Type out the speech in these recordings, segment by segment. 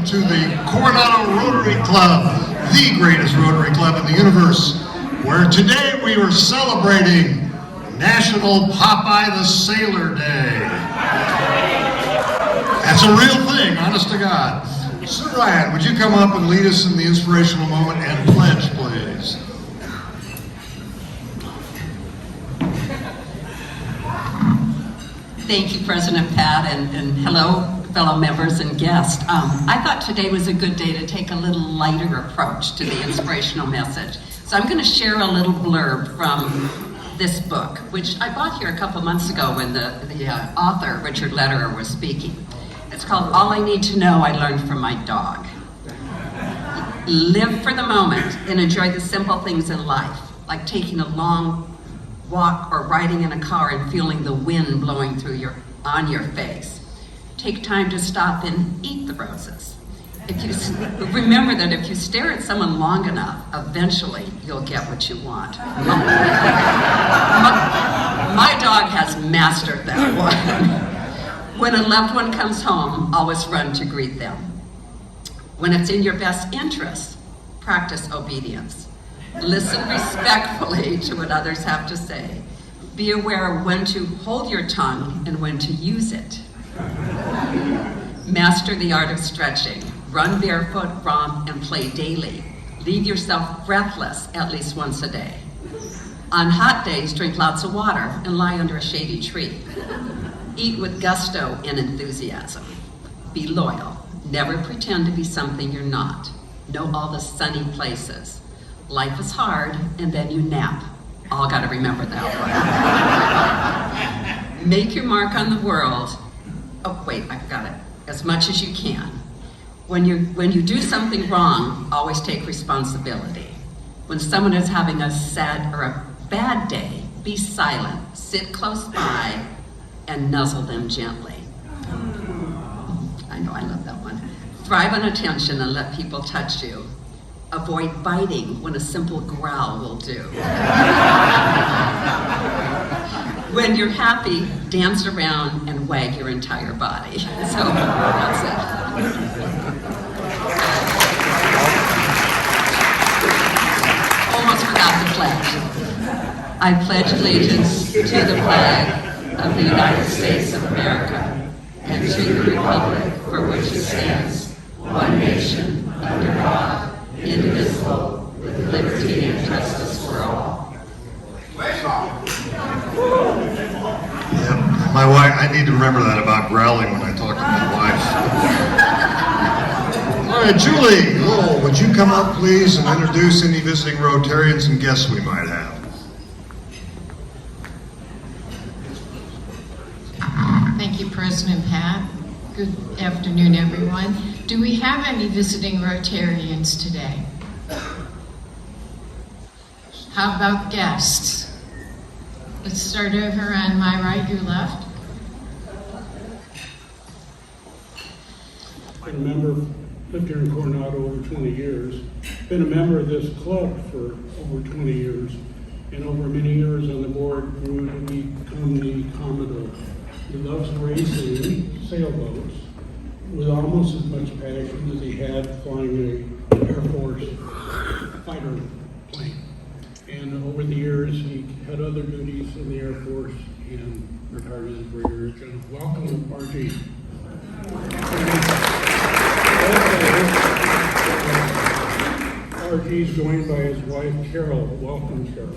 to the Coronado Rotary Club, the greatest Rotary Club in the universe, where today we are celebrating National Popeye the Sailor Day. That's a real thing, honest to God. Sir Ryan, would you come up and lead us in the inspirational moment and pledge, please? Thank you, President Pat, and hello, fellow members and guests. I thought today was a good day to take a little lighter approach to the inspirational message. So I'm going to share a little blurb from this book, which I bought here a couple months ago when the author, Richard Lederer, was speaking. It's called All I Need to Know I Learned from My Dog. Live for the moment and enjoy the simple things in life, like taking a long walk or riding in a car and feeling the wind blowing through on your face. Take time to stop and eat the roses. Remember that if you stare at someone long enough, eventually you'll get what you want. My dog has mastered that one. When a loved one comes home, always run to greet them. When it's in your best interest, practice obedience. Listen respectfully to what others have to say. Be aware of when to hold your tongue and when to use it. Master the art of stretching. Run barefoot, romp, and play daily. Leave yourself breathless at least once a day. On hot days, drink lots of water and lie under a shady tree. Eat with gusto and enthusiasm. Be loyal. Never pretend to be something you're not. Know all the sunny places. Life is hard, and then you nap. All got to remember that one. Make your mark on the world. Oh, wait, I've got it. As much as you can. When you do something wrong, always take responsibility. When someone is having a sad or a bad day, be silent. Sit close by and nuzzle them gently. I know, I love that one. Thrive on attention and let people touch you. Avoid biting when a simple growl will do. When you're happy, dance around and wag your entire body. So that's it. Almost forgot the pledge. I pledge allegiance to the flag of the United States of America and to the republic for which it stands, one nation, under God, indivisible, with liberty and justice for all. Yep. My wife, I need to remember that about growling when I talk to my wife. All right, Julie Lowell, would you come up, please, and introduce any visiting Rotarians and guests we might have? Thank you, President Pat. Good afternoon, everyone. Do we have any visiting Rotarians today? How about guests? Let's start over on my right, your left. Been a member, lived here in Coronado over 20 years. Been a member of this club for over 20 years. And over many years on the board, grew to become the Commodore. He loves racing sailboats with almost as much passion as he had flying an Air Force fighter plane. And over the years, he had other duties in the Air Force and retired as a brigadier general. Welcome, RG. RG is joined by his wife, Carol. Welcome, Carol.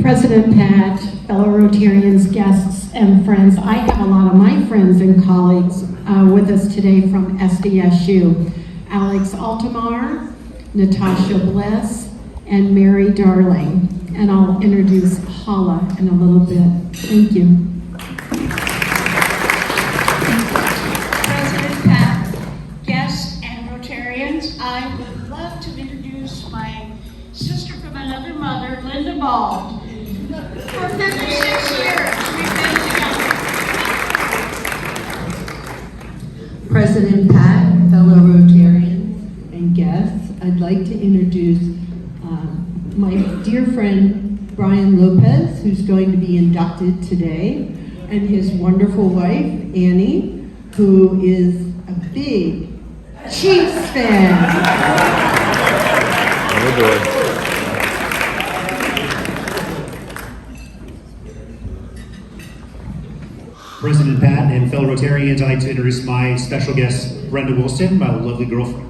President Pat, fellow Rotarians, guests, and friends, I have a lot of my friends and colleagues with us today from SDSU. Alex Altamar, Natasha Bliss, and Mary Darling. And I'll introduce Hala in a little bit. Thank you. President Pat, guests, and Rotarians, I would love to introduce my sister from another mother, Linda Bald. For 56 years, we've been together. President Pat, fellow Rotarians and guests, I'd like to introduce my dear friend Brian Lopez, who's going to be inducted today, and his wonderful wife, Annie, who is a big Chiefs fan. Oh boy. President Pat and fellow Rotarians, I'd like to introduce my special guest, Brenda Wilson, my lovely girlfriend.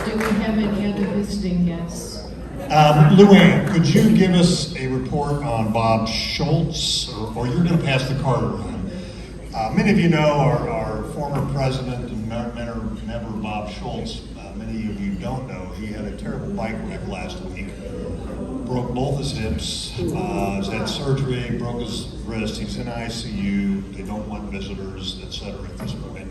Do we have any other visiting guests? Luann, could you give us a report on Bob Schultz, or you're going to pass the card around? Many of you know our former president and member Bob Schultz. Many of you don't know, he had a terrible bike wreck last week. Broke both his hips, has had surgery, broke his wrist, he's in ICU, they don't want visitors, etc. at this point.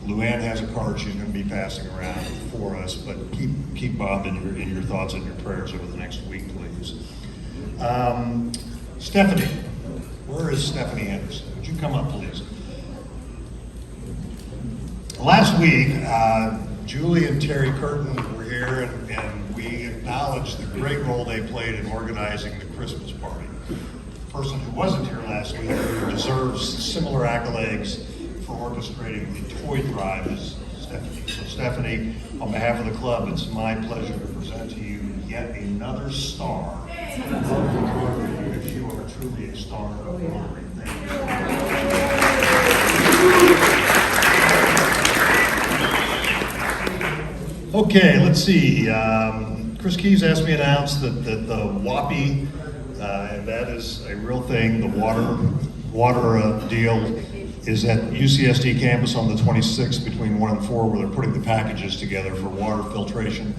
Luann has a card she's going to be passing around for us, but keep Bob in your thoughts and your prayers over the next week, please. Stephanie, where is Stephanie Henderson? Would you come up, please? Last week, Julie and Terry Curtin were here, and we acknowledged the great role they played in organizing the Christmas party. The person who wasn't here last week who deserves similar accolades for orchestrating the toy drive is Stephanie. So Stephanie, on behalf of the club, it's my pleasure to present to you yet another star. Because you are truly a star of Rotary. Thank you. Okay, let's see. Chris Cays asked me to announce that the WAPI, and that is a real thing, the water deal is at UCSD campus on the 26th between 1 and 4, where they're putting the packages together for water filtration.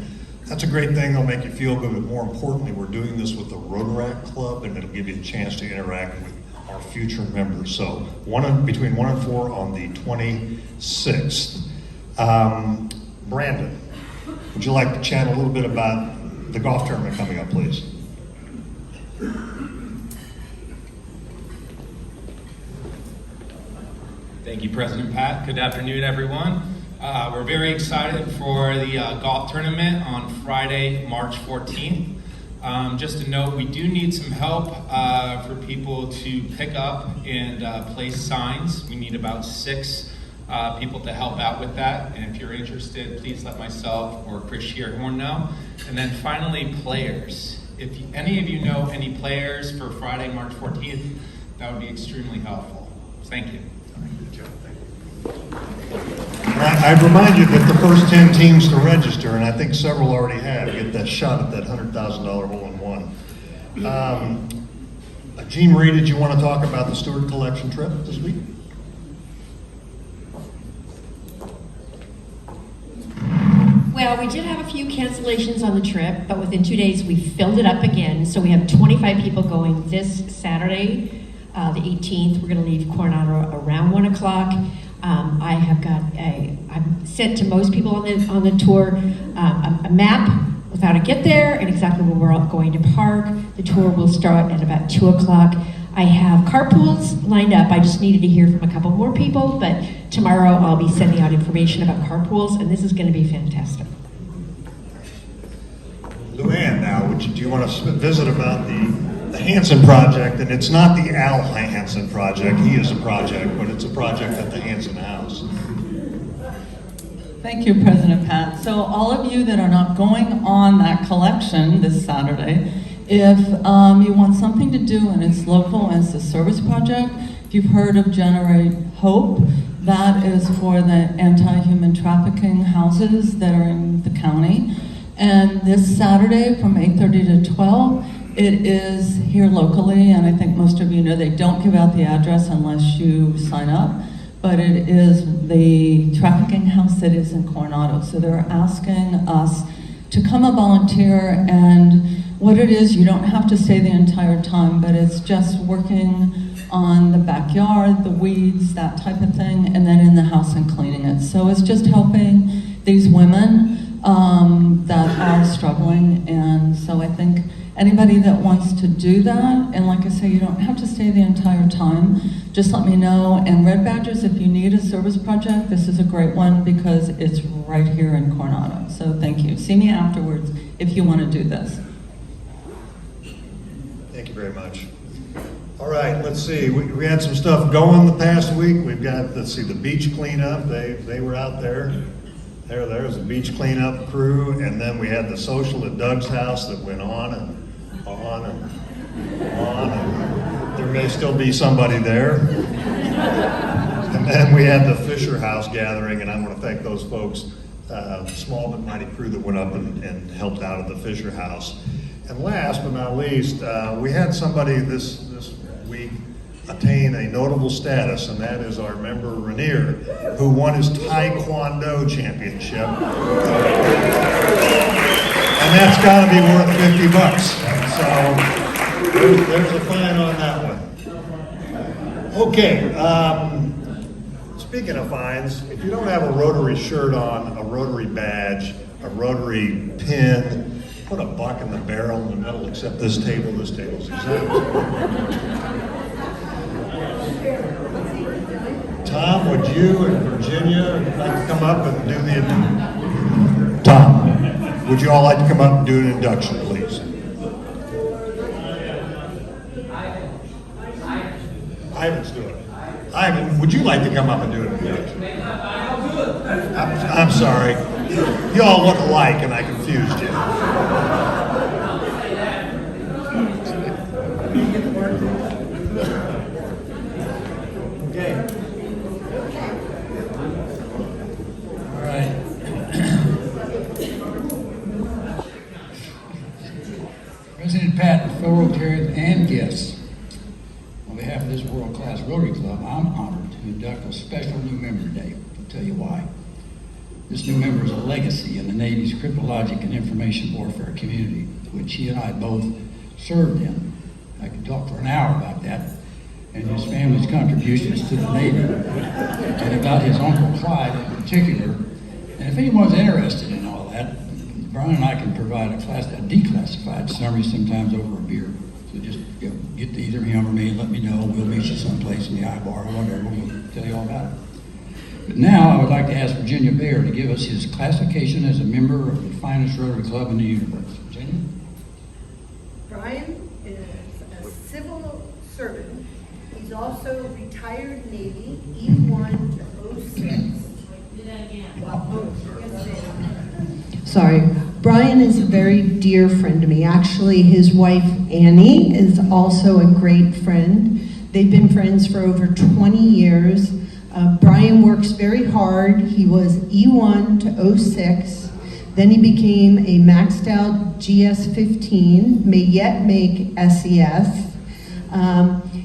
That's a great thing, it'll make you feel good, but more importantly, we're doing this with the Rotaract Club, and it'll give you a chance to interact with our future members. So between 1 and 4 on the 26th. Brandon, would you like to chat a little bit about the golf tournament coming up, please? Thank you, President Pat. Good afternoon, everyone. We're very excited for the golf tournament on Friday, March 14th. Just a note, we do need some help for people to pick up and place signs. We need about 6 people to help out with that, and if you're interested, please let myself or Chris Shearhorn know. And then finally, players. If any of you know any players for Friday, March 14th, that would be extremely helpful. Thank you. Good job, thank you. I remind you that the first 10 teams to register, and I think several already have, get that shot at that $100,000 hole-in-one. Jean Marie, did you want to talk about the Stewart Collection trip this week? Well, we did have a few cancellations on the trip, but within 2 days we filled it up again. So we have 25 people going this Saturday, the 18th. We're going to leave Coronado around 1 o'clock. I've sent to most people on the tour a map with how to get there and exactly where we're all going to park. The tour will start at about 2 o'clock. I have carpools lined up. I just needed to hear from a couple more people, but tomorrow I'll be sending out information about carpools, and this is going to be fantastic. Luann, now, do you want to visit about the Hansen project? And it's not the Al Hansen project. He is a project, but it's a project at the Hansen House. Thank you, President Pat. So all of you that are not going on that collection this Saturday, if you want something to do and it's local and it's a service project, if you've heard of Generate Hope, that is for the anti-human trafficking houses that are in the county. And this Saturday from 8:30 to 12, it is here locally, and I think most of you know they don't give out the address unless you sign up, but it is the trafficking house that is in Coronado. So they're asking us to come and volunteer, and what it is, you don't have to stay the entire time, but it's just working on the backyard, the weeds, that type of thing, and then in the house and cleaning it. So it's just helping these women that are struggling, and so I think, anybody that wants to do that, and like I say, you don't have to stay the entire time, just let me know. And Red Badgers, if you need a service project, this is a great one because it's right here in Coronado. So thank you. See me afterwards if you want to do this. Thank you very much. All right, let's see. We had some stuff going the past week. We've got, let's see, the beach cleanup. They were out there. There was a beach cleanup crew, and then we had the social at Doug's house that went on and on and on, and there may still be somebody there. And then we had the Fisher House gathering, and I want to thank those folks, small but mighty crew that went up and helped out at the Fisher House. And last but not least, we had somebody this week attain a notable status, and that is our member Rainier, who won his Taekwondo championship. And that's got to be worth $50. So there's a fine on that one. Okay, speaking of fines, if you don't have a Rotary shirt on, a Rotary badge, a Rotary pin, put a buck in the barrel in the middle, except this table's exempt. Tom, would you and Virginia like to come up and do the, Tom, would you all like to come up and do an induction, please? Ivan's doing it. Ivan, would you like to come up and do an induction? I'm sorry. You all look alike and I confused you. Okay. All right. President Pat, fellow Rotarians and guests, on behalf of this world-class Rotary Club, I'm honored to induct a special new member today. I'll tell you why. This new member is a legacy in the Navy's cryptologic and information warfare community, which he and I both served in. I could talk for an hour about that and his family's contributions to the Navy, and about his Uncle Clyde in particular. And if anyone's interested in all that, Brian and I can provide a declassified summary sometimes over a beer. So just get to either him or me and let me know. We'll meet you someplace in the I-bar or whatever. We'll tell you all about it. But now I would like to ask Virginia Baer to give us his classification as a member of the finest Rotary Club in the universe. Virginia? Brian is a civil servant. He's also retired Navy, E1 to 06. Sorry. Brian is a very dear friend to me. Actually, his wife, Annie, is also a great friend. They've been friends for over 20 years. Brian works very hard. He was E1 to 06. Then he became a maxed out GS-15, may yet make SES.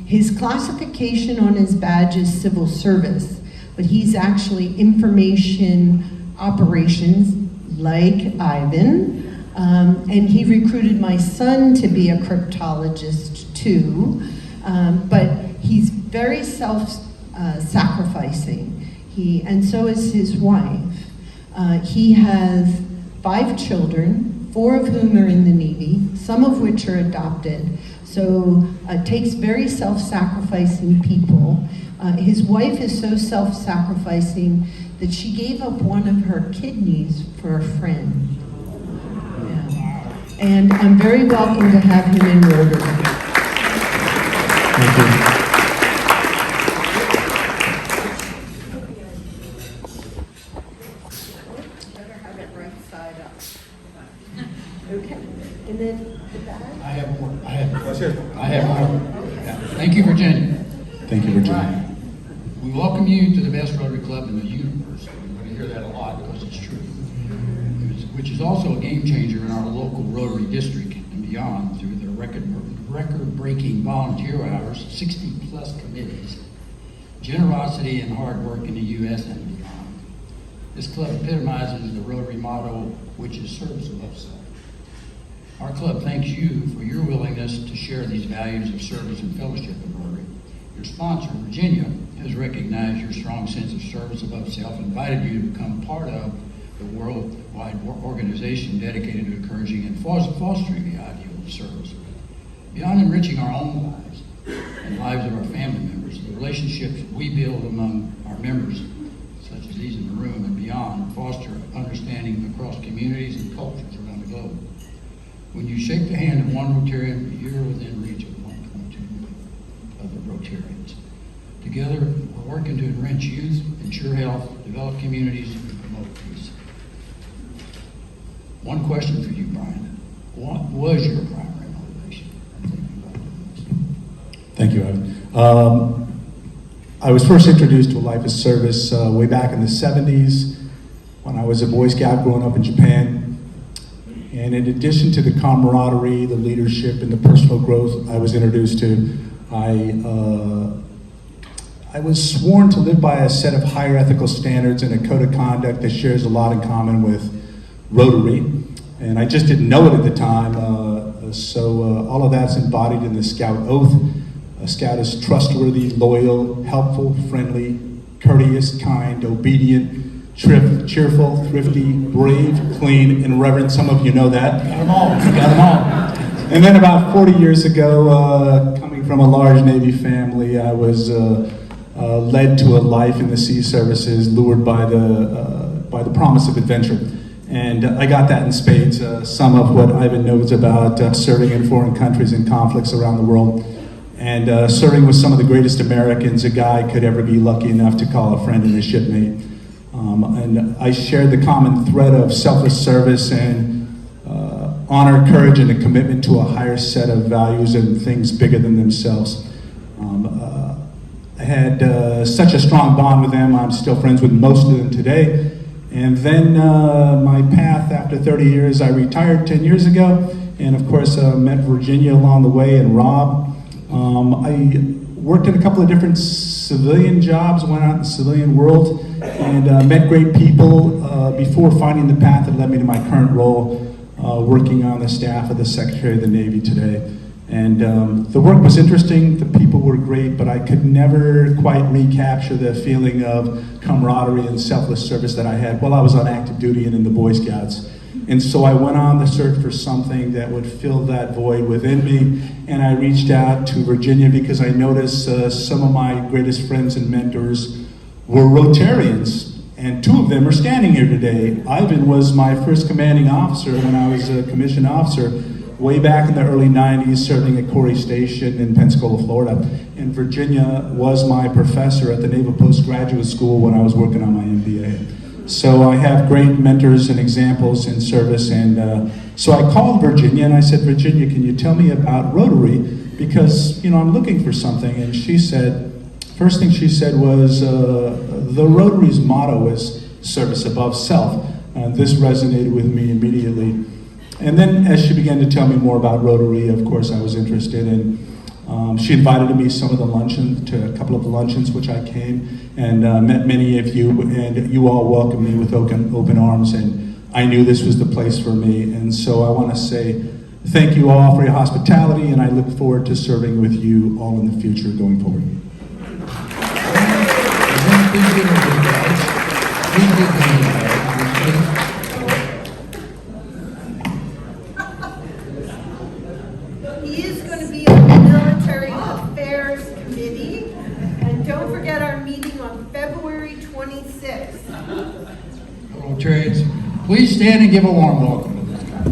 His classification on his badge is civil service, but he's actually information operations, like Ivan. And he recruited my son to be a cryptologist too. But he's very self-sacrificing. And so is his wife. He has 5 children, 4 of whom are in the Navy, some of which are adopted. So it takes very self-sacrificing people. His wife is so self-sacrificing that she gave up one of her kidneys for a friend. Yeah. And I'm very welcome to have him in Rotary. Thank you. Better have it right side up. Okay. And then the back. I have more. I have more. Yeah. Thank you, Virginia. Thank you, Virginia. We welcome you to the best Rotary Club in the universe. You're going to hear that a lot because it's true. Which is also a game changer in our local Rotary district and beyond through the record-breaking volunteer hours, 60-plus committees, generosity and hard work in the U.S. and beyond. This club epitomizes the Rotary motto, which is service above self. Our club thanks you for your willingness to share these values of service and fellowship in Rotary. Your sponsor, Virginia, has recognized your strong sense of service above self and invited you to become part of the worldwide organization dedicated to encouraging and fostering the ideals of service. Beyond enriching our own lives and lives of our family members, the relationships we build among our members, such as these in the room and beyond, foster understanding across communities and cultures around the globe. When you shake the hand of one Rotarian, you're within reach of 1.2 million other Rotarians. Together, we're working to enrich youth, ensure health, develop communities, and promote peace. One question for you, Brian. What was your primary motivation in thinking about doing this? Thank you, Evan. I was first introduced to a life of service way back in the 70s when I was a Boy Scout growing up in Japan. And in addition to the camaraderie, the leadership, and the personal growth I was introduced to, I was sworn to live by a set of higher ethical standards and a code of conduct that shares a lot in common with Rotary. And I just didn't know it at the time, so all of that's embodied in the Scout Oath. A Scout is trustworthy, loyal, helpful, friendly, courteous, kind, obedient, cheerful, thrifty, brave, clean, and reverent. Some of you know that. Got them all. Got them all. And then about 40 years ago, coming from a large Navy family, I was led to a life in the sea services, lured by the promise of adventure. And I got that in spades. Some of what Ivan knows about serving in foreign countries and conflicts around the world. And serving with some of the greatest Americans a guy could ever be lucky enough to call a friend and a shipmate. And I shared the common thread of selfless service and honor, courage, and a commitment to a higher set of values and things bigger than themselves. I had such a strong bond with them. I'm still friends with most of them today. And then my path, after 30 years, I retired 10 years ago. And of course, met Virginia along the way and Rob. I worked in a couple of different civilian jobs, went out in the civilian world, and met great people before finding the path that led me to my current role, working on the staff of the Secretary of the Navy today. And the work was interesting, the people were great, but I could never quite recapture the feeling of camaraderie and selfless service that I had while I was on active duty and in the Boy Scouts. And so I went on the search for something that would fill that void within me, and I reached out to Virginia because I noticed some of my greatest friends and mentors were Rotarians, and two of them are standing here today. Ivan was my first commanding officer when I was a commissioned officer way back in the early 90s, serving at Corey Station in Pensacola, Florida. And Virginia was my professor at the Naval Postgraduate School when I was working on my MBA. So I have great mentors and examples in service, and so I called Virginia and I said, Virginia, can you tell me about Rotary? Because, you know, I'm looking for something. And she said, first thing she said was, the Rotary's motto is service above self. This resonated with me immediately. And then as she began to tell me more about Rotary, of course I was interested in. She invited me to a couple of the luncheons which I came and met many of you, and you all welcomed me with open arms, and I knew this was the place for me. And so I want to say thank you all for your hospitality, and I look forward to serving with you all in the future going forward. He is going to be on the Military Affairs Committee. And don't forget our meeting on February 26th. Rotarians, please stand and give a warm welcome to this guy.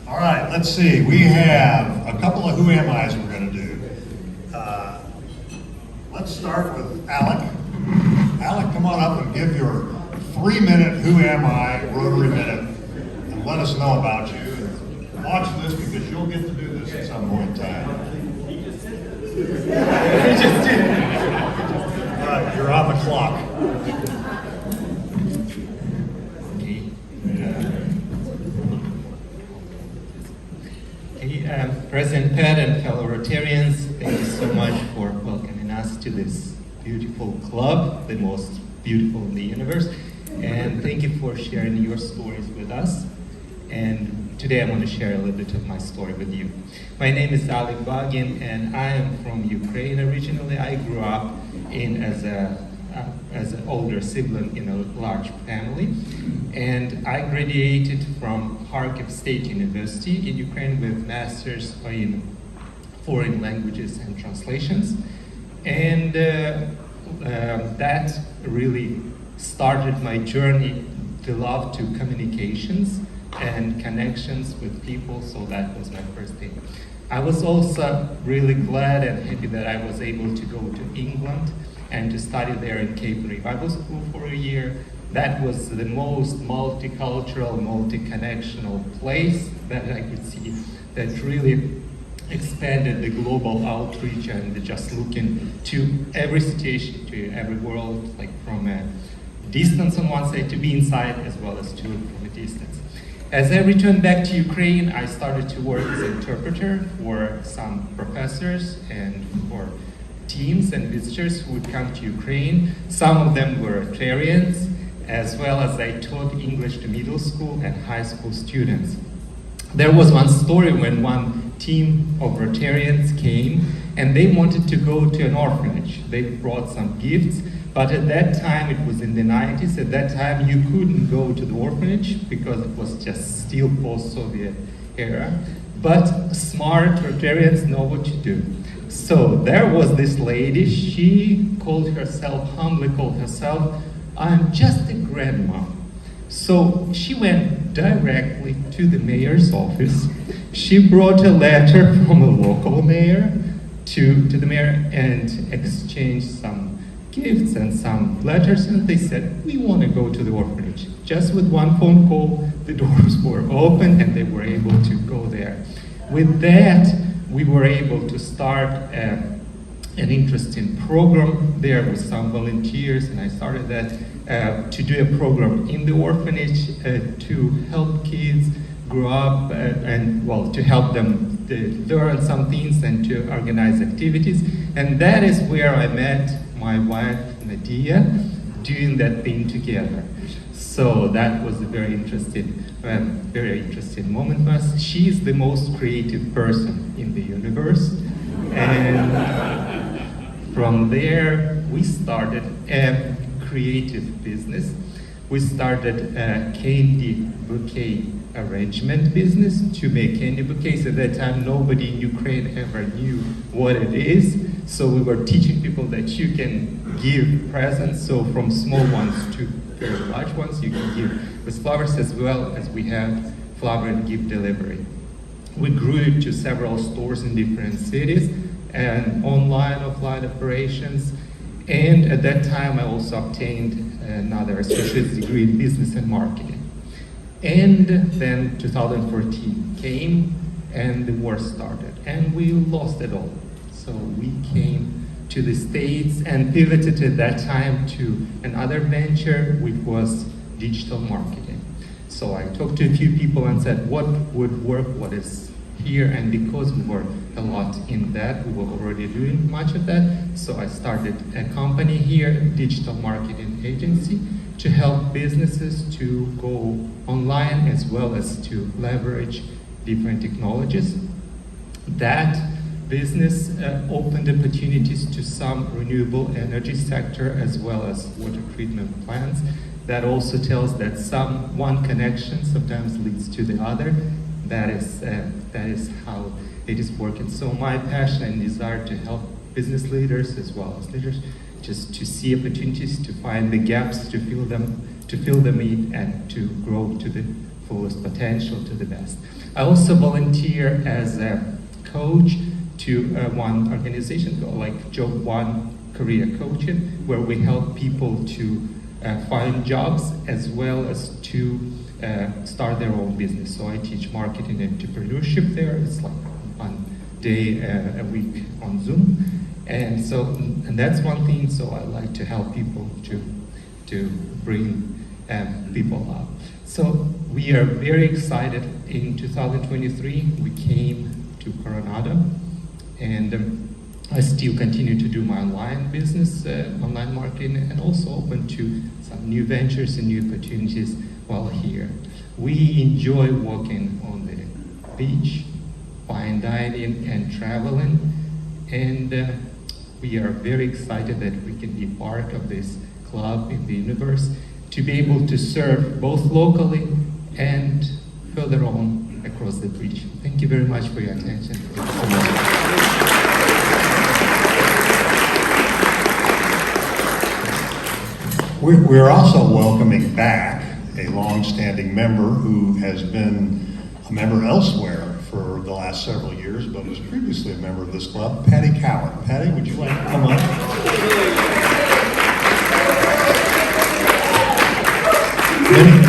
All right, let's see. We have a couple of Who Am I's we're going to do. Let's start with Alec. Alec, come on up and give your 3-minute Who Am I Rotary Minute and let us know about you. And watch this because you'll get to do this at some point in time. All right, you're on the clock. President Pat and fellow Rotarians, thank you so much for welcoming us to this beautiful club, the most beautiful in the universe. And thank you for sharing your stories with us. and today I want to share a little bit of my story with you. My name is Alec Bagin, and I am from Ukraine originally. I grew up as an older sibling in a large family, and I graduated from Kharkiv State University in Ukraine with masters in foreign languages and translations, and that really started my journey to love to communications and connections with people, so that was my first thing. I was also really glad and happy that I was able to go to England and to study there in Cape Bible School for a year. That was the most multicultural, multi-connectional place that I could see that really expanded the global outreach and just looking to every situation, to every world, like from a distance on one side to be inside, as well as to from a distance. As I returned back to Ukraine, I started to work as an interpreter for some professors and for teams and visitors who would come to Ukraine. Some of them were Rotarians, as well as I taught English to middle school and high school students. There was one story when one team of Rotarians came and they wanted to go to an orphanage. They brought some gifts, but at that time, it was in the 90s, at that time you couldn't go to the orphanage because it was just still post-Soviet era. But smart Rotarians know what to do. So there was this lady, she humbly called herself, I'm just a grandma. So she went directly to the mayor's office. She brought a letter from a local mayor to the mayor and exchanged some gifts and some letters, and they said, we want to go to the orphanage. Just with one phone call, the doors were open and they were able to go there. With that, we were able to start an interesting program there with some volunteers, and I started that to do a program in the orphanage to help kids grow up and to help them learn some things and to organize activities. And that is where I met my wife, Nadia, doing that thing together. So that was a very interesting moment for us. She is the most creative person in the universe. And from there, we started a creative business. We started a candy bouquet arrangement business to make candy bouquets. At that time, nobody in Ukraine ever knew what it is. So we were teaching people that you can give presents, so from small ones to very large ones, you can give with flowers, as well as we have flower and gift delivery. We grew it to several stores in different cities and online, offline operations. And at that time, I also obtained another associate's degree in business and marketing. And then 2014 came and the war started and we lost it all. So we came to the States and pivoted at that time to another venture, which was digital marketing. So I talked to a few people and said, what would work, what is here? And because we were a lot in that, we were already doing much of that. So I started a company here, a digital marketing agency, to help businesses to go online as well as to leverage different technologies. That business opened opportunities to some renewable energy sector as well as water treatment plants. That also tells that one connection sometimes leads to the other. That is how it is working. So my passion and desire to help business leaders as well as leaders just to see opportunities, to find the gaps, to fill them in, and to grow to the fullest potential, to the best. I also volunteer as a coach to one organization called like Job One Career Coaching, where we help people to find jobs as well as to start their own business. So I teach marketing and entrepreneurship there. It's like 1 day a week on Zoom. And that's one thing, so I like to help people to bring people up. So we are very excited. In 2023, we came to Coronado, and I still continue to do my online business, online marketing, and also open to some new ventures and new opportunities while here. We enjoy walking on the beach, fine dining and traveling, and we are very excited that we can be part of this club in the universe, to be able to serve both locally and further on across the bridge. Thank you very much for your attention. Thank you so much. We're also welcoming back a long-standing member who has been a member elsewhere for the last several years, but was previously a member of this club, Patty Cowan. Patty, would you like to come up?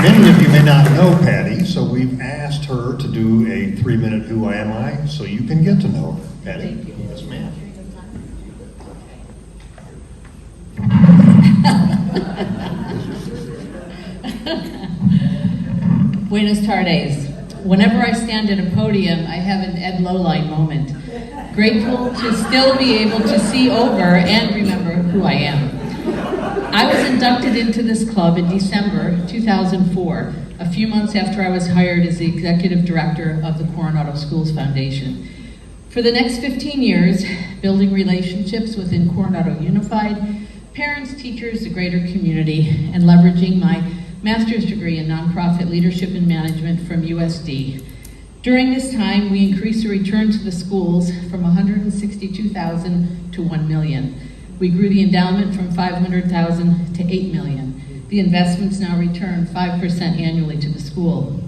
Many of you may not know Patty, so we've asked her to do a 3-minute Who Am I, so you can get to know her. Patty? Thank you. Yes, ma'am. Buenas tardes. Whenever I stand at a podium, I have an Ed Lowline moment. Grateful to still be able to see over and remember who I am. I was inducted into this club in December 2004, a few months after I was hired as the executive director of the Coronado Schools Foundation. For the next 15 years, building relationships within Coronado Unified, parents, teachers, the greater community, and leveraging my master's degree in nonprofit leadership and management from USD. During this time, we increased the return to the schools from $162,000 to $1 million. We grew the endowment from $500,000 to $8 million. The investments now return 5% annually to the school.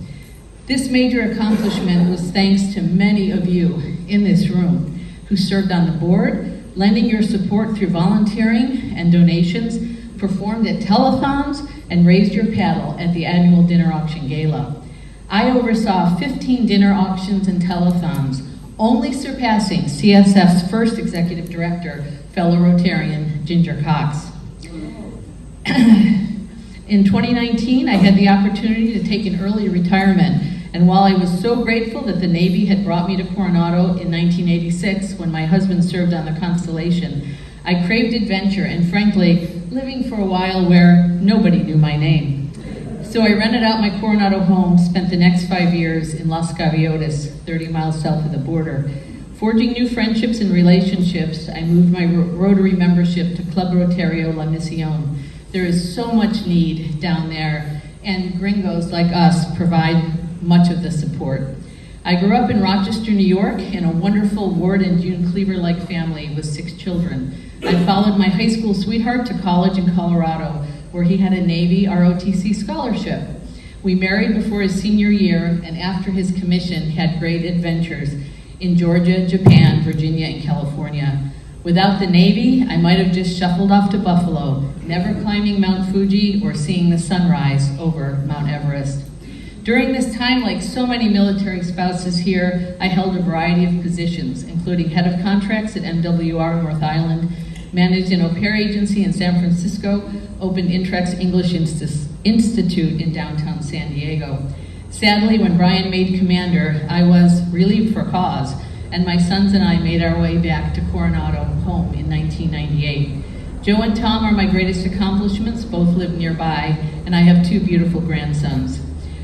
This major accomplishment was thanks to many of you in this room who served on the board, lending your support through volunteering and donations, performed at telethons, and raised your paddle at the annual dinner auction gala. I oversaw 15 dinner auctions and telethons, only surpassing CSF's first executive director, fellow Rotarian Ginger Cox. In 2019, I had the opportunity to take an early retirement, and while I was so grateful that the Navy had brought me to Coronado in 1986 when my husband served on the Constellation, I craved adventure and, frankly, living for a while where nobody knew my name. So I rented out my Coronado home, spent the next 5 years in Las Gaviotas, 30 miles south of the border. Forging new friendships and relationships, I moved my Rotary membership to Club Rotario La Misión. There is so much need down there, and gringos like us provide much of the support. I grew up in Rochester, New York, in a wonderful Ward and June Cleaver-like family with 6 children. I followed my high school sweetheart to college in Colorado, where he had a Navy ROTC scholarship. We married before his senior year, and after his commission, had great adventures in Georgia, Japan, Virginia, and California. Without the Navy, I might have just shuffled off to Buffalo, never climbing Mount Fuji or seeing the sunrise over Mount Everest. During this time, like so many military spouses here, I held a variety of positions, including head of contracts at MWR North Island, managed an au pair agency in San Francisco, opened Intrex English Institute in downtown San Diego. Sadly, when Brian made commander, I was relieved for cause, and my sons and I made our way back to Coronado home in 1998. Joe and Tom are my greatest accomplishments, both live nearby, and I have 2 beautiful grandsons.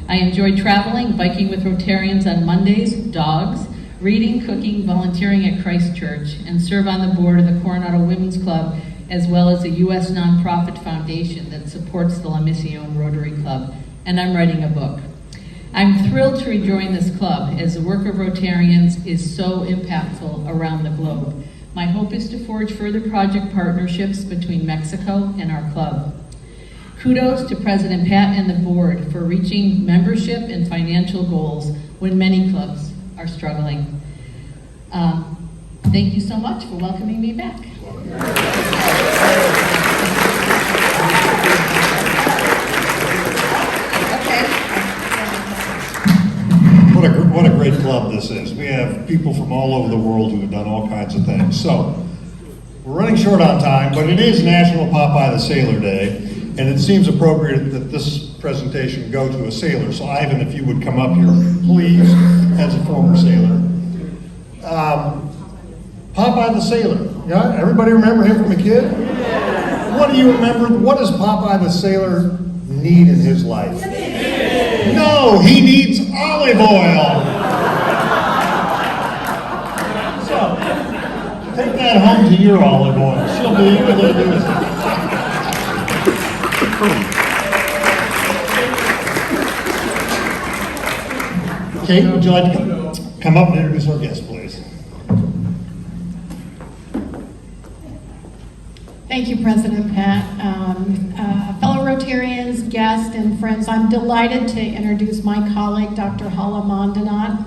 I enjoy traveling, biking with Rotarians on Mondays, dogs, reading, cooking, volunteering at Christ Church, and serve on the board of the Coronado Women's Club, as well as a U.S. nonprofit foundation that supports the La Misión Rotary Club, and I'm writing a book. I'm thrilled to rejoin this club, as the work of Rotarians is so impactful around the globe. My hope is to forge further project partnerships between Mexico and our club. Kudos to President Pat and the board for reaching membership and financial goals when many clubs are struggling. Thank you so much for welcoming me back. What a great club this is. We have people from all over the world who have done all kinds of things. So, we're running short on time, but it is National Popeye the Sailor Day, and it seems appropriate that this presentation go to a sailor. So Ivan, if you would come up here, please, as a former sailor. Popeye the Sailor. Yeah, everybody remember him from a kid? What do you remember? What does Popeye the Sailor need in his life? No, he needs olive oil. So, take that home to your olive oil. She'll be able to do it. Kate, would you like to come up and introduce our guest, please? Thank you, President Pat. Fellow Rotarians, guests, and friends, I'm delighted to introduce my colleague, Dr. Hala Madanat.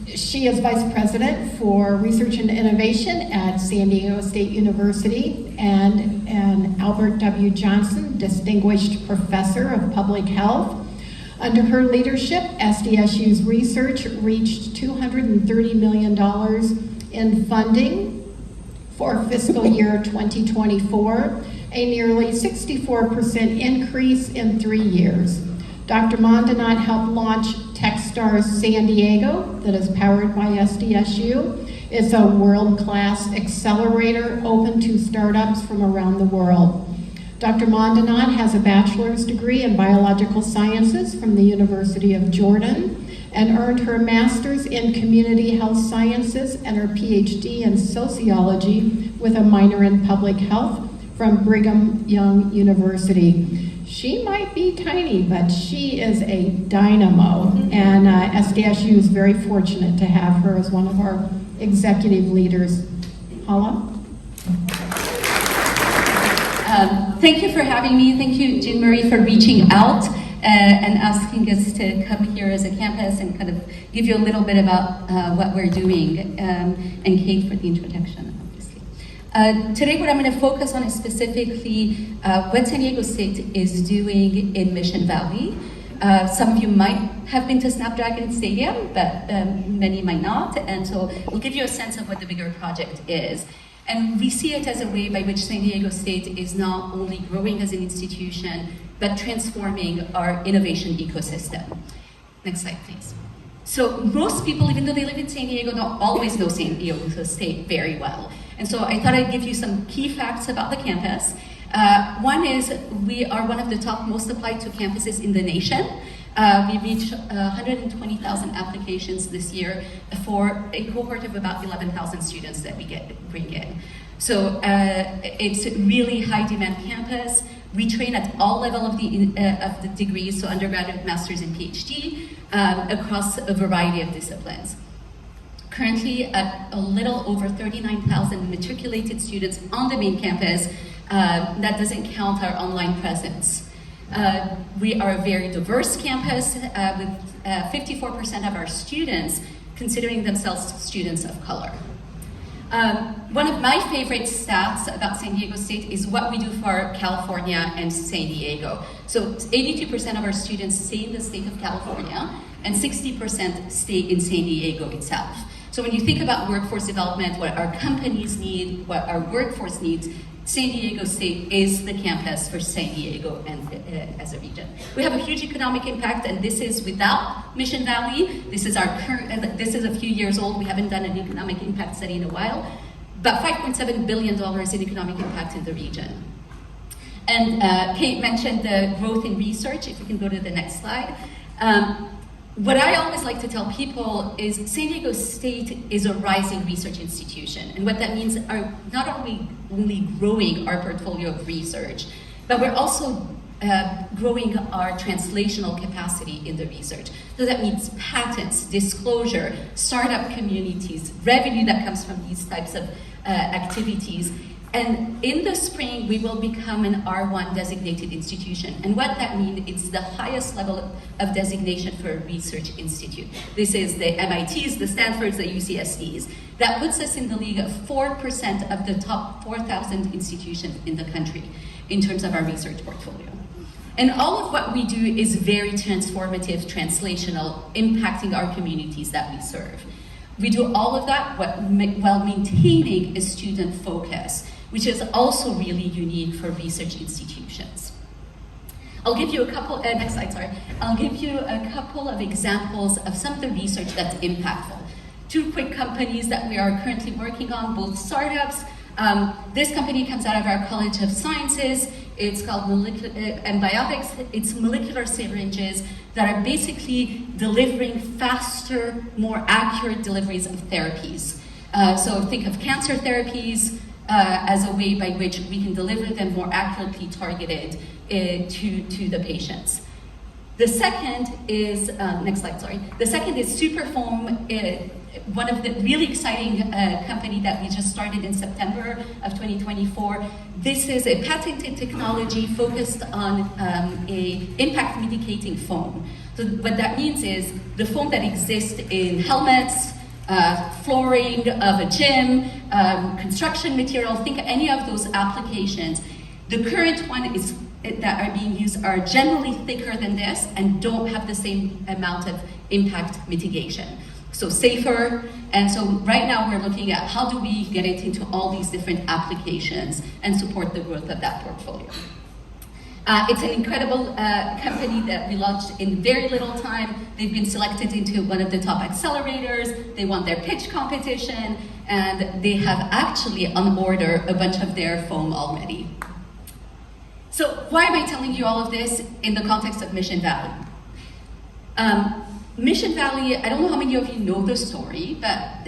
She is Vice President for Research and Innovation at San Diego State University, and Albert W. Johnson, Distinguished Professor of Public Health. Under her leadership, SDSU's research reached $230 million in funding for fiscal year 2024, a nearly 64% increase in 3 years. Dr. Madanat helped launch Techstars San Diego, that is powered by SDSU. It's a world-class accelerator open to startups from around the world. Dr. Madanat has a bachelor's degree in biological sciences from the University of Jordan and earned her master's in community health sciences and her PhD in sociology with a minor in public health from Brigham Young University. She might be tiny, but she is a dynamo, and SDSU is very fortunate to have her as one of our executive leaders. Hala? Thank you for having me. Thank you, Jean Marie, for reaching out and asking us to come here as a campus and kind of give you a little bit about what we're doing, and Kate for the introduction, obviously. Today, what I'm going to focus on is specifically what San Diego State is doing in Mission Valley. Some of you might have been to Snapdragon Stadium, but many might not, and so we'll give you a sense of what the bigger project is. And we see it as a way by which San Diego State is not only growing as an institution, but transforming our innovation ecosystem. Next slide, please. So most people, even though they live in San Diego, don't always know San Diego State very well. And so I thought I'd give you some key facts about the campus. One is we are one of the top most applied to campuses in the nation. We reached 120,000 applications this year for a cohort of about 11,000 students that we bring in. So it's a really high demand campus. We train at all levels of the degrees, so undergraduate, master's, and PhD, across a variety of disciplines. Currently, at a little over 39,000 matriculated students on the main campus. That doesn't count our online presence. We are a very diverse campus with 54% of our students considering themselves students of color. One of my favorite stats about San Diego State is what we do for California and San Diego. So 82% of our students stay in the state of California and 60% stay in San Diego itself. So when you think about workforce development, what our companies need, what our workforce needs, San Diego State is the campus for San Diego and as a region. We have a huge economic impact, and this is without Mission Valley. This is our current. This is a few years old. We haven't done an economic impact study in a while, but $5.7 billion in economic impact in the region. And Kate mentioned the growth in research. If we can go to the next slide. What I always like to tell people is San Diego State is a rising research institution. And what that means are not only growing our portfolio of research, but we're also growing our translational capacity in the research. So that means patents, disclosure, startup communities, revenue that comes from these types of activities. And in the spring, we will become an R1 designated institution. And what that means, it's the highest level of designation for a research institute. This is the MITs, the Stanfords, the UCSDs. That puts us in the league of 4% of the top 4,000 institutions in the country in terms of our research portfolio. And all of what we do is very transformative, translational, impacting our communities that we serve. We do all of that while maintaining a student focus, which is also really unique for research institutions. I'll give you a couple, next slide, sorry. I'll give you a couple of examples of some of the research that's impactful. Two quick companies that we are currently working on, both startups. This company comes out of our College of Sciences. It's called Biotics. It's molecular syringes that are basically delivering faster, more accurate deliveries of therapies. So think of cancer therapies as a way by which we can deliver them more accurately targeted to the patients. The second is, next slide, sorry. The second is Superfoam, one of the really exciting company that we just started in September of 2024. This is a patented technology focused on a impact mitigating foam. So what that means is the foam that exists in helmets, flooring of a gym, construction material, think of any of those applications. The current one is that are being used are generally thicker than this and don't have the same amount of impact mitigation. So safer, and so right now we're looking at how do we get it into all these different applications and support the growth of that portfolio. It's an incredible company that we launched in very little time. They've been selected into one of the top accelerators. They won their pitch competition, and they have actually on order a bunch of their foam already. So why am I telling you all of this in the context of Mission Valley? Mission Valley, I don't know how many of you know the story, but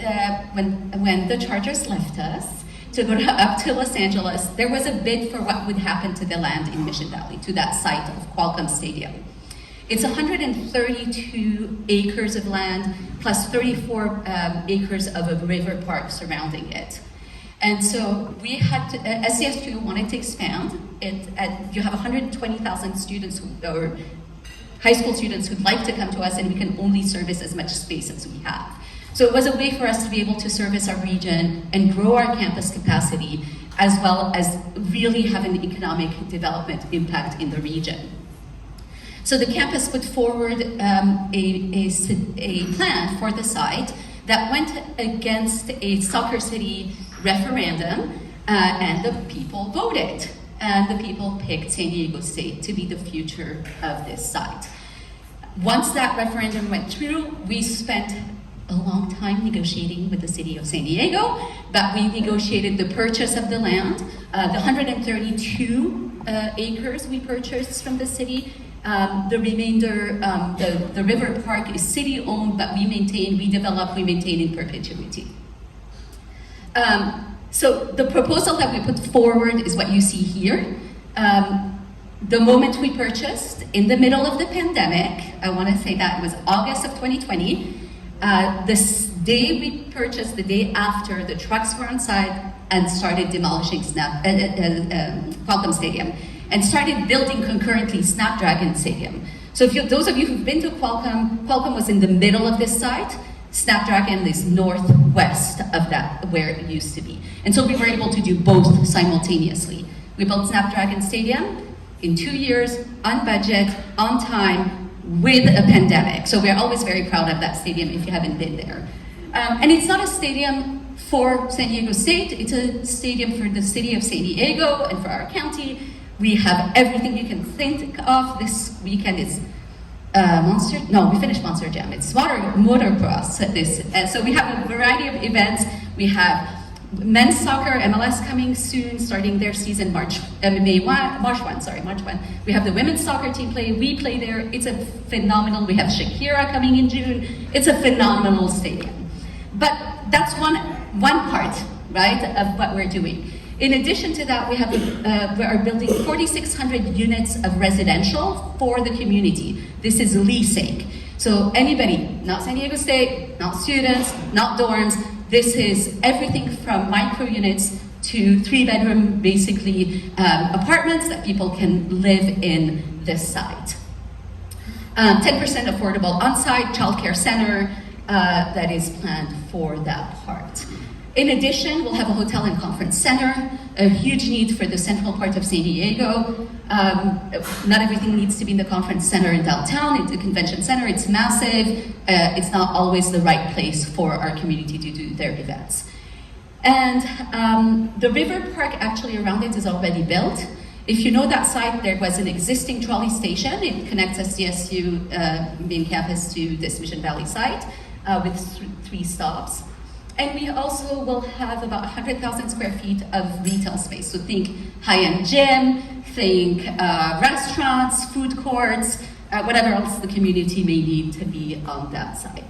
when the Chargers left us to go up to Los Angeles, there was a bid for what would happen to the land in Mission Valley, to that site of Qualcomm Stadium. It's 132 acres of land plus 34 acres of a river park surrounding it. And so we had to, SDSU wanted to expand. You have 120,000 students or high school students who'd like to come to us, and we can only service as much space as we have. So it was a way for us to be able to service our region and grow our campus capacity, as well as really have an economic development impact in the region. So the campus put forward a plan for the site that went against a Soccer City referendum, and the people voted. And the people picked San Diego State to be the future of this site. Once that referendum went through, we spent a long time negotiating with the city of San Diego, but we negotiated the purchase of the land. The 132 acres we purchased from the city. The remainder, the river park is city-owned, but we develop, we maintain in perpetuity. So the proposal that we put forward is what you see here. The moment we purchased, in the middle of the pandemic, I want to say that it was August of 2020, this day we purchased, the day after, the trucks were on site and started demolishing Qualcomm Stadium and started building concurrently Snapdragon Stadium. So those of you who've been to Qualcomm was in the middle of this site. Snapdragon is northwest of that, where it used to be. And so we were able to do both simultaneously. We built Snapdragon Stadium in 2 years, on budget, on time, with a pandemic. So we're always very proud of that stadium if you haven't been there. And it's not a stadium for San Diego State, it's a stadium for the city of San Diego and for our county. We have everything you can think of. This weekend is we finished Monster Jam. It's motocross. So we have a variety of events. We have men's soccer, MLS coming soon, starting their season March 1. We have the women's soccer team we play there. It's a phenomenal, we have Shakira coming in June. It's a phenomenal stadium. But that's one part, right, of what we're doing. In addition to that, we are building 4,600 units of residential for the community. This is leasing. So anybody, not San Diego State, not students, not dorms, this is everything from micro units to 3-bedroom, basically, apartments that people can live in this site. 10% affordable on-site childcare center that is planned for that part. In addition, we'll have a hotel and conference center, a huge need for the central part of San Diego. Not everything needs to be in the conference center in downtown. It's a convention center, it's massive. It's not always the right place for our community to do their events. And the river park actually around it is already built. If you know that site, there was an existing trolley station. It connects SDSU main campus to this Mission Valley site with 3 stops. And we also will have about 100,000 square feet of retail space. So think high-end gym, think restaurants, food courts, whatever else the community may need to be on that site.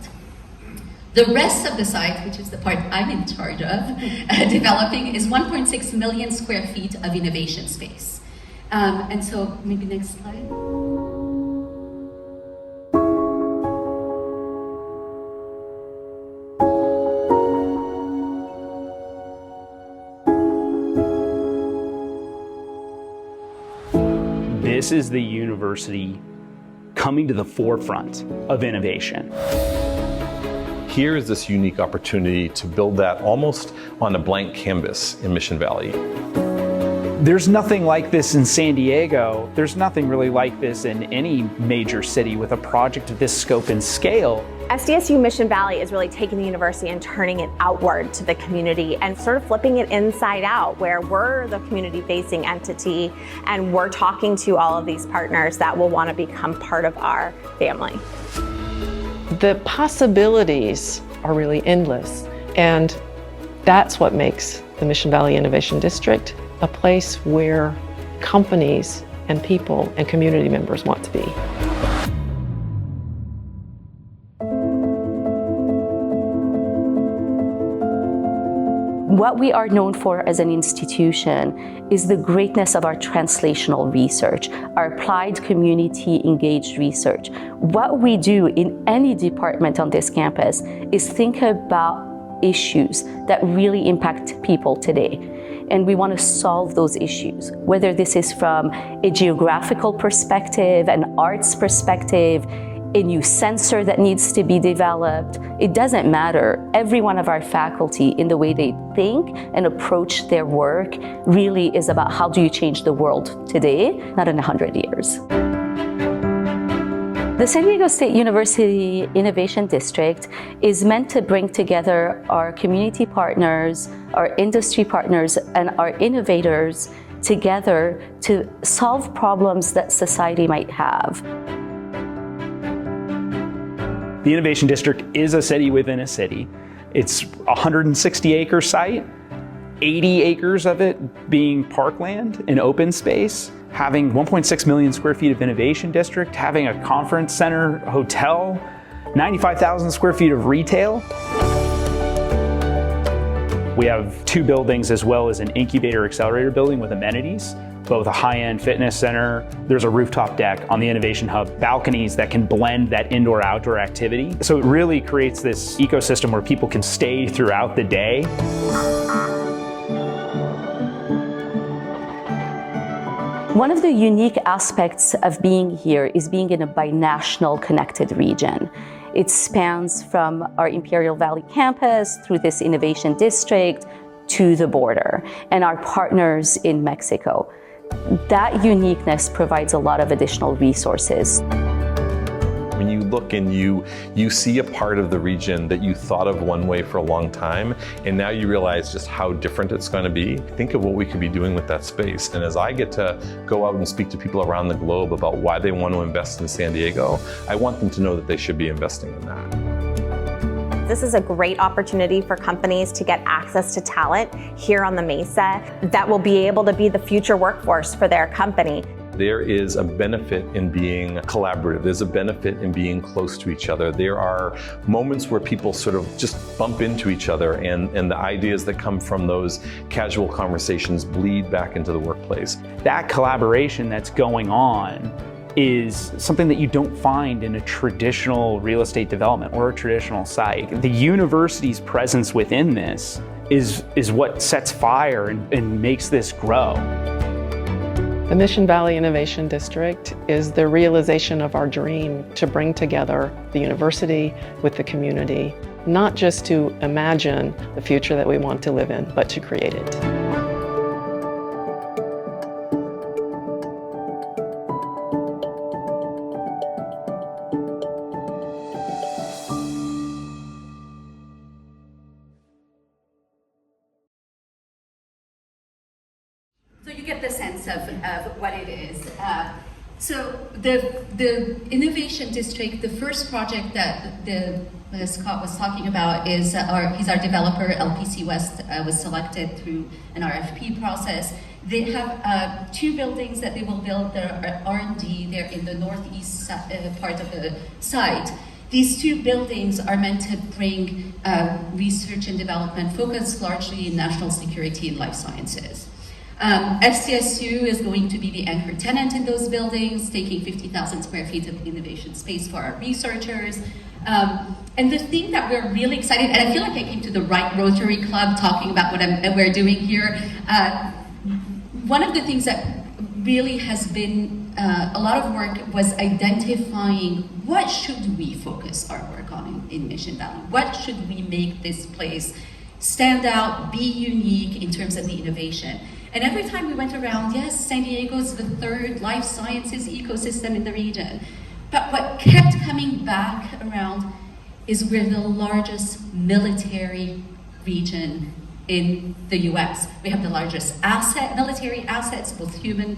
The rest of the site, which is the part I'm in charge of developing, is 1.6 million square feet of innovation space. And so maybe next slide. This is the university coming to the forefront of innovation. Here is this unique opportunity to build that almost on a blank canvas in Mission Valley. There's nothing like this in San Diego. There's nothing really like this in any major city with a project of this scope and scale. SDSU Mission Valley is really taking the university and turning it outward to the community and sort of flipping it inside out, where we're the community-facing entity and we're talking to all of these partners that will want to become part of our family. The possibilities are really endless, and that's what makes the Mission Valley Innovation District a place where companies and people and community members want to be. What we are known for as an institution is the greatness of our translational research, our applied community engaged research. What we do in any department on this campus is think about issues that really impact people today. And we want to solve those issues, whether this is from a geographical perspective, an arts perspective, a new sensor that needs to be developed. It doesn't matter. Every one of our faculty, in the way they think and approach their work, really is about how do you change the world today, not in 100 years. The San Diego State University Innovation District is meant to bring together our community partners, our industry partners, and our innovators together to solve problems that society might have. The Innovation District is a city within a city. It's a 160-acre site, 80 acres of it being parkland and open space, having 1.6 million square feet of innovation district, having a conference center, hotel, 95,000 square feet of retail. We have 2 buildings as well as an incubator accelerator building with amenities, both a high-end fitness center. There's a rooftop deck on the Innovation Hub, balconies that can blend that indoor-outdoor activity. So it really creates this ecosystem where people can stay throughout the day. One of the unique aspects of being here is being in a binational connected region. It spans from our Imperial Valley campus through this innovation district to the border and our partners in Mexico. That uniqueness provides a lot of additional resources. When you look and you see a part of the region that you thought of one way for a long time, and now you realize just how different it's going to be, think of what we could be doing with that space. And as I get to go out and speak to people around the globe about why they want to invest in San Diego, I want them to know that they should be investing in that. This is a great opportunity for companies to get access to talent here on the Mesa that will be able to be the future workforce for their company. There is a benefit in being collaborative. There's a benefit in being close to each other. There are moments where people sort of just bump into each other, and the ideas that come from those casual conversations bleed back into the workplace. That collaboration that's going on is something that you don't find in a traditional real estate development or a traditional site. The university's presence within this is what sets fire and makes this grow. The Mission Valley Innovation District is the realization of our dream to bring together the university with the community, not just to imagine the future that we want to live in, but to create it. So you get the sense of what it is. So the Innovation District, the first project that Scott was talking about is he's our developer. LPC West was selected through an RFP process. They have 2 buildings that they will build. They're R&D. They're in the northeast part of the site. These 2 buildings are meant to bring research and development focused largely in national security and life sciences. SDSU is going to be the anchor tenant in those buildings, taking 50,000 square feet of innovation space for our researchers. And the thing that we're really excited, and I feel like I came to the right Rotary Club talking about what we're doing here. One of the things that really has been a lot of work was identifying what should we focus our work on in Mission Valley? What should we make this place stand out, be unique in terms of the innovation? And every time we went around, yes, San Diego is the 3rd life sciences ecosystem in the region. But what kept coming back around is we're the largest military region in the US. We have the largest military assets, both human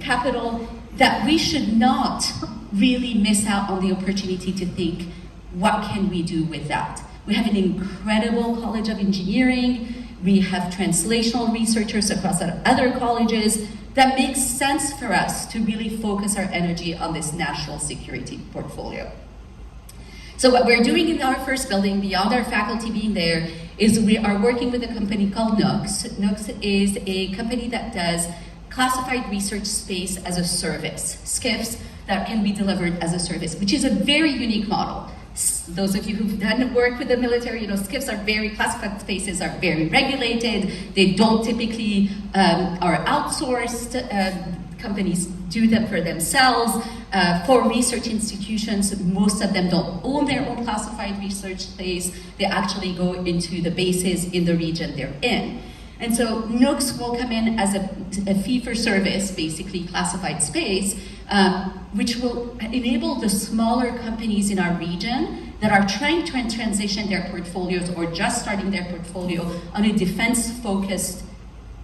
capital, that we should not really miss out on the opportunity to think, what can we do with that? We have an incredible College of Engineering. We have translational researchers across other colleges. That makes sense for us to really focus our energy on this national security portfolio. So what we're doing in our first building, beyond our faculty being there, is we are working with a company called Nooks. Nooks is a company that does classified research space as a service, SCIFs that can be delivered as a service, which is a very unique model. Those of you who've done work with the military, SCIFs are classified spaces are very regulated. They don't typically are outsourced. Companies do them for themselves. For research institutions, most of them don't own their own classified research space. They actually go into the bases in the region they're in. And so Nooks will come in as a fee-for-service, basically classified space, which will enable the smaller companies in our region that are trying to transition their portfolios or just starting their portfolio on a defense-focused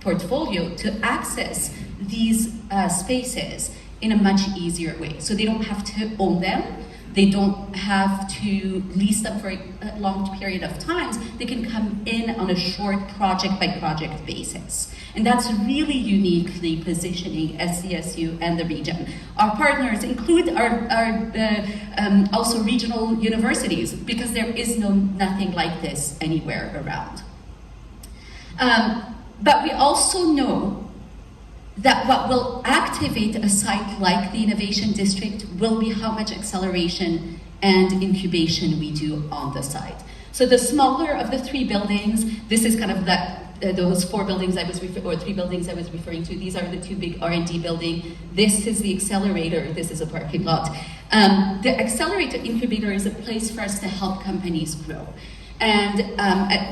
portfolio to access these spaces in a much easier way. So they don't have to own them. They don't have to lease them for a long period of time. They can come in on a short project-by-project basis. And that's really uniquely positioning SDSU and the region. Our partners include our also regional universities, because there is nothing like this anywhere around. But we also know that what will activate a site like the Innovation District will be how much acceleration and incubation we do on the site. So the smaller of the 3 buildings, this is kind of those 4 buildings or 3 buildings I was referring to. These are the 2 big R&D buildings. This is the accelerator. This is a parking lot. The accelerator incubator is a place for us to help companies grow. And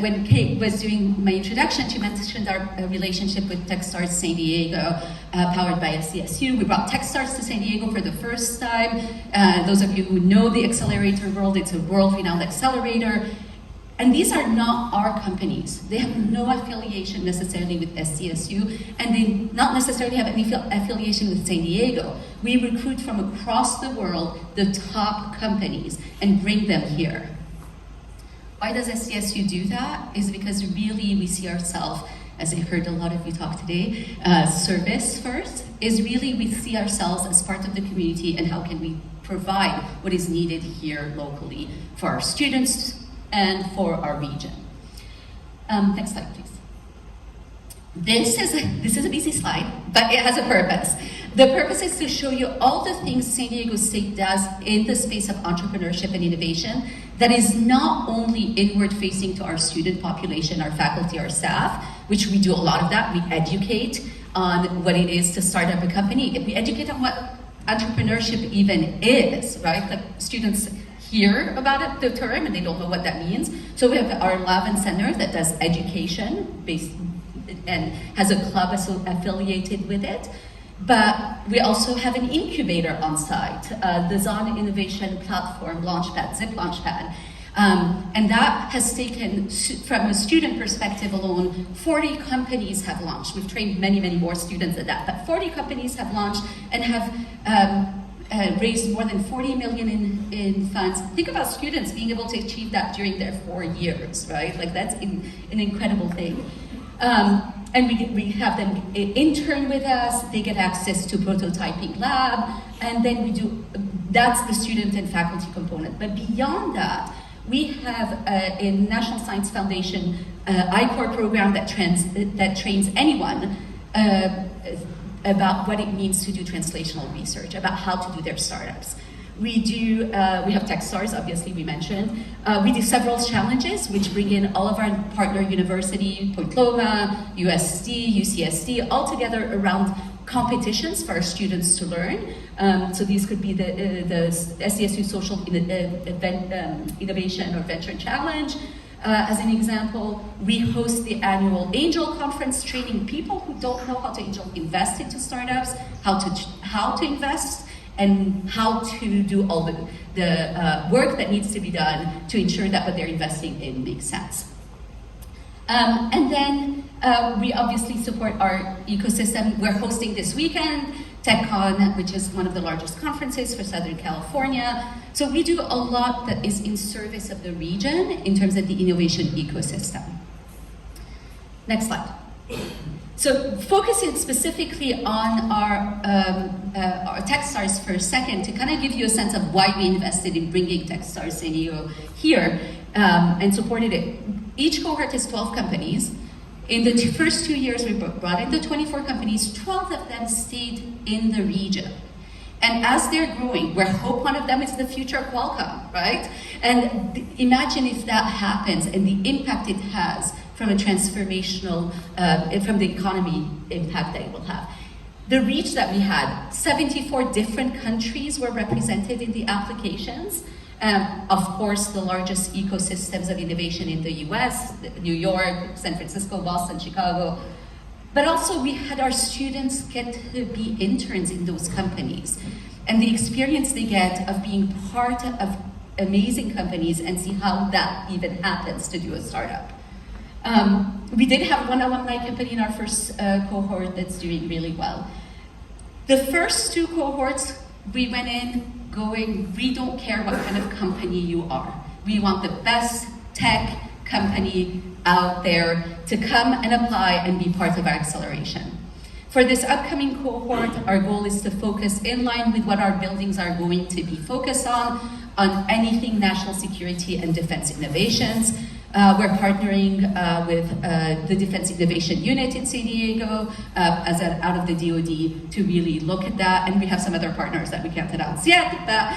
when Kate was doing my introduction, she mentioned our relationship with Techstars San Diego, powered by SDSU. We brought Techstars to San Diego for the first time. Those of you who know the accelerator world, it's a world-renowned accelerator. And these are not our companies. They have no affiliation necessarily with SDSU, and they not necessarily have any affiliation with San Diego. We recruit from across the world the top companies and bring them here. Why does SDSU do that? Is because really we see ourselves, as I heard a lot of you talk today, service first, is really we see ourselves as part of the community and how can we provide what is needed here locally for our students and for our region. Next slide, please. This is a busy slide, but it has a purpose. The purpose is to show you all the things San Diego State does in the space of entrepreneurship and innovation that is not only inward facing to our student population, our faculty, our staff, which we do a lot of that. We educate on what it is to start up a company. We educate on what entrepreneurship even is, right? Like students hear about it, the term, and they don't know what that means. So we have our lab and center that does education based and has a club affiliated with it. But we also have an incubator on site, the Zon Innovation Platform Launchpad, Zip Launchpad. And that has taken, from a student perspective alone, 40 companies have launched. We've trained many, many more students than that, but 40 companies have launched and have raised more than 40 million in funds. Think about students being able to achieve that during their 4 years, right? Like that's an incredible thing. And we have them intern with us, they get access to prototyping lab, and then we do, that's the student and faculty component. But beyond that, we have a National Science Foundation I-Core program that trains anyone about what it means to do translational research, about how to do their startups. We have TechStars, obviously we mentioned. We do several challenges, which bring in all of our partner university, Point Loma, USD, UCSD, all together around competitions for our students to learn. So these could be the SDSU Social Innovation or Venture Challenge. As an example, we host the annual Angel Conference, training people who don't know how to angel invest into startups, how to invest, and how to do all the work that needs to be done to ensure that what they're investing in makes sense. And then we obviously support our ecosystem. We're hosting this weekend TechCon, which is one of the largest conferences for Southern California. So we do a lot that is in service of the region in terms of the innovation ecosystem. Next slide. So focusing specifically on our TechStars for a second to kind of give you a sense of why we invested in bringing TechStars San Diego here and supported it. Each cohort is 12 companies. In the first 2 years, we brought in the 24 companies, 12 of them stayed in the region. And as they're growing, we hope one of them is the future Qualcomm, right? And imagine if that happens and the impact it has from a transformational, from the economy impact that it will have. The reach that we had, 74 different countries were represented in the applications. Of course, the largest ecosystems of innovation in the US, New York, San Francisco, Boston, Chicago. But also we had our students get to be interns in those companies. And the experience they get of being part of amazing companies and see how that even happens to do a startup. We did have one alumni company in our first cohort that's doing really well. The first 2 cohorts, we went in going, we don't care what kind of company you are. We want the best tech company out there to come and apply and be part of our acceleration. For this upcoming cohort, our goal is to focus in line with what our buildings are going to be focused on anything national security and defense innovations. We're partnering with the Defense Innovation Unit in San Diego as out of the DoD to really look at that. And we have some other partners that we can't announce yet, but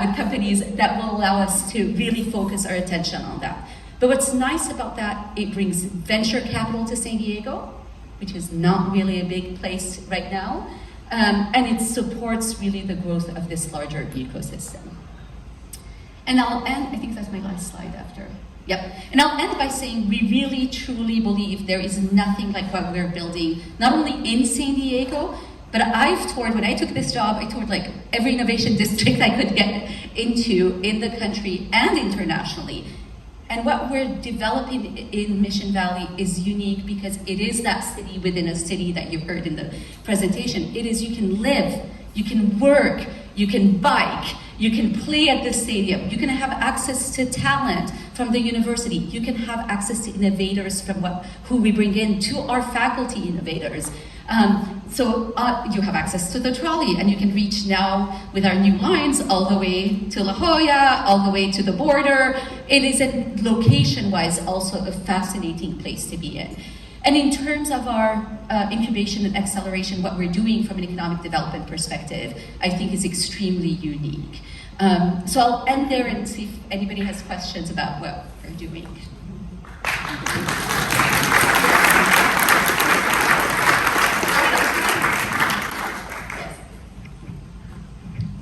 with companies that will allow us to really focus our attention on that. But what's nice about that, it brings venture capital to San Diego, which is not really a big place right now. And it supports really the growth of this larger ecosystem. And I'll end, I think that's my last slide after. Yep, and I'll end by saying we really truly believe there is nothing like what we're building, not only in San Diego, but I've toured, when I took this job, I toured like every innovation district I could get into in the country and internationally. And what we're developing in Mission Valley is unique because it is that city within a city that you heard in the presentation. It is, you can live, you can work, you can bike, you can play at the stadium, you can have access to talent from the university, you can have access to innovators from who we bring in, to our faculty innovators. So you have access to the trolley, and you can reach now with our new lines all the way to La Jolla, all the way to the border. It is location-wise also a fascinating place to be in. And in terms of our incubation and acceleration, what we're doing from an economic development perspective, I think is extremely unique. So I'll end there and see if anybody has questions about what we're doing.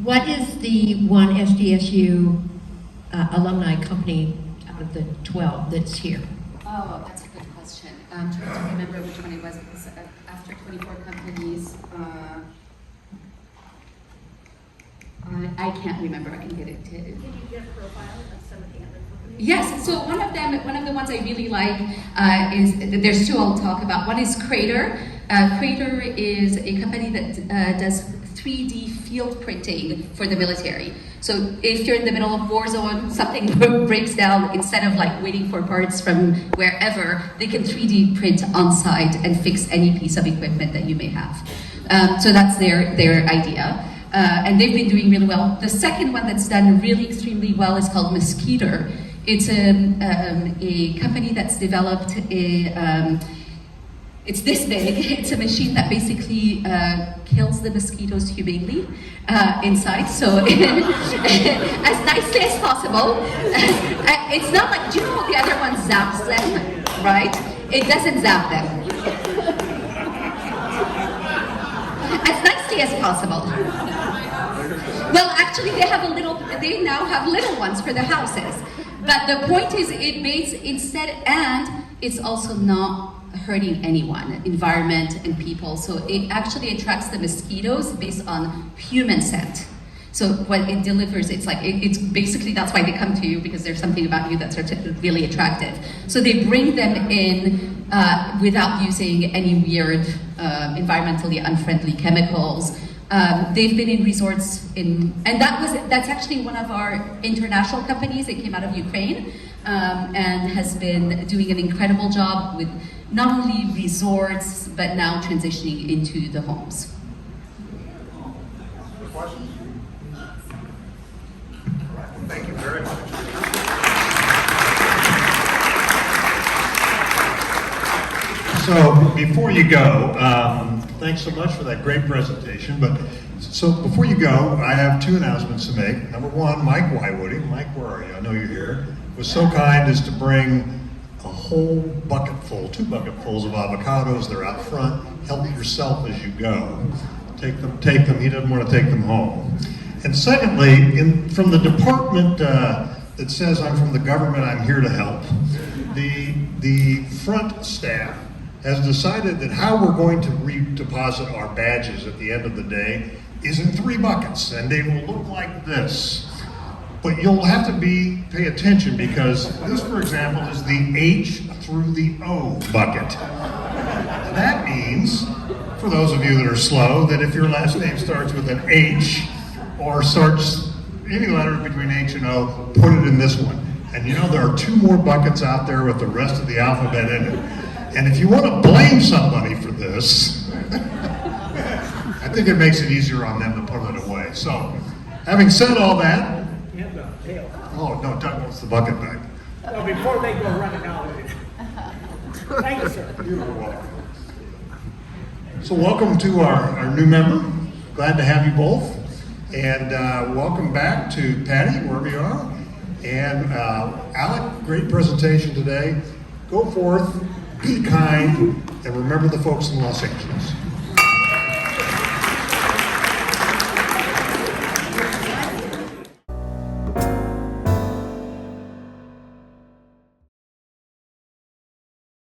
What is the one SDSU alumni company out of the 12 that's here? Oh, that's a good question. I'm trying to remember which one it was. It was after 24 companies. I can't remember. I can get it to. Can you get a profile of some of the other companies? Yes, so one of the ones I really like is, there's two I'll talk about. One is Crater. Crater is a company that does 3D field printing for the military. So if you're in the middle of war zone, something breaks down, instead of like waiting for parts from wherever, they can 3D print on site and fix any piece of equipment that you may have. So that's their idea. And they've been doing really well. The second one that's done really extremely well is called Mosquito. It's a company that's developed it's this big. It's a machine that basically kills the mosquitoes humanely inside, so as nicely as possible. It's not like, do you know how the other one zaps them, right? It doesn't zap them. As nicely as possible. Well, actually, they now have little ones for the houses. But the point is, it makes instead, and it's also not hurting anyone, environment and people. So it actually attracts the mosquitoes based on human scent. So what it delivers, it's like, it's basically, that's why they come to you, because there's something about you that's really attractive. So they bring them in without using any weird, environmentally unfriendly chemicals. They've been in resorts and that's actually one of our international companies. It came out of Ukraine and has been doing an incredible job with not only resorts, but now transitioning into the homes. Questions? All right, well, thank you very much. So before you go, thanks so much for that great presentation. But so before you go, I have two announcements to make. Number one, Mike Wywoody, Mike, where are you? I know you're here. Was so kind as to bring a whole bucketful, 2 bucketfuls of avocados. They're out front. Help yourself as you go. Take them. He doesn't want to take them home. And secondly, from the department that says I'm from the government, I'm here to help, the front staff has decided that how we're going to redeposit our badges at the end of the day is in 3 buckets, and they will look like this. But you'll have to pay attention, because this, for example, is the H through the O bucket. That means, for those of you that are slow, that if your last name starts with an H or starts any letter between H and O, put it in this one. And you know, there are 2 more buckets out there with the rest of the alphabet in it. And if you want to blame somebody for this, I think it makes it easier on them to put it away. So, having said all that, oh no, Doug wants the bucket back. Well, before they go running out. Thank you, sir. You're welcome. So welcome to our new member. Glad to have you both. And welcome back to Patty, wherever you are. And Alec, great presentation today. Go forth, be kind, and remember the folks in Los Angeles.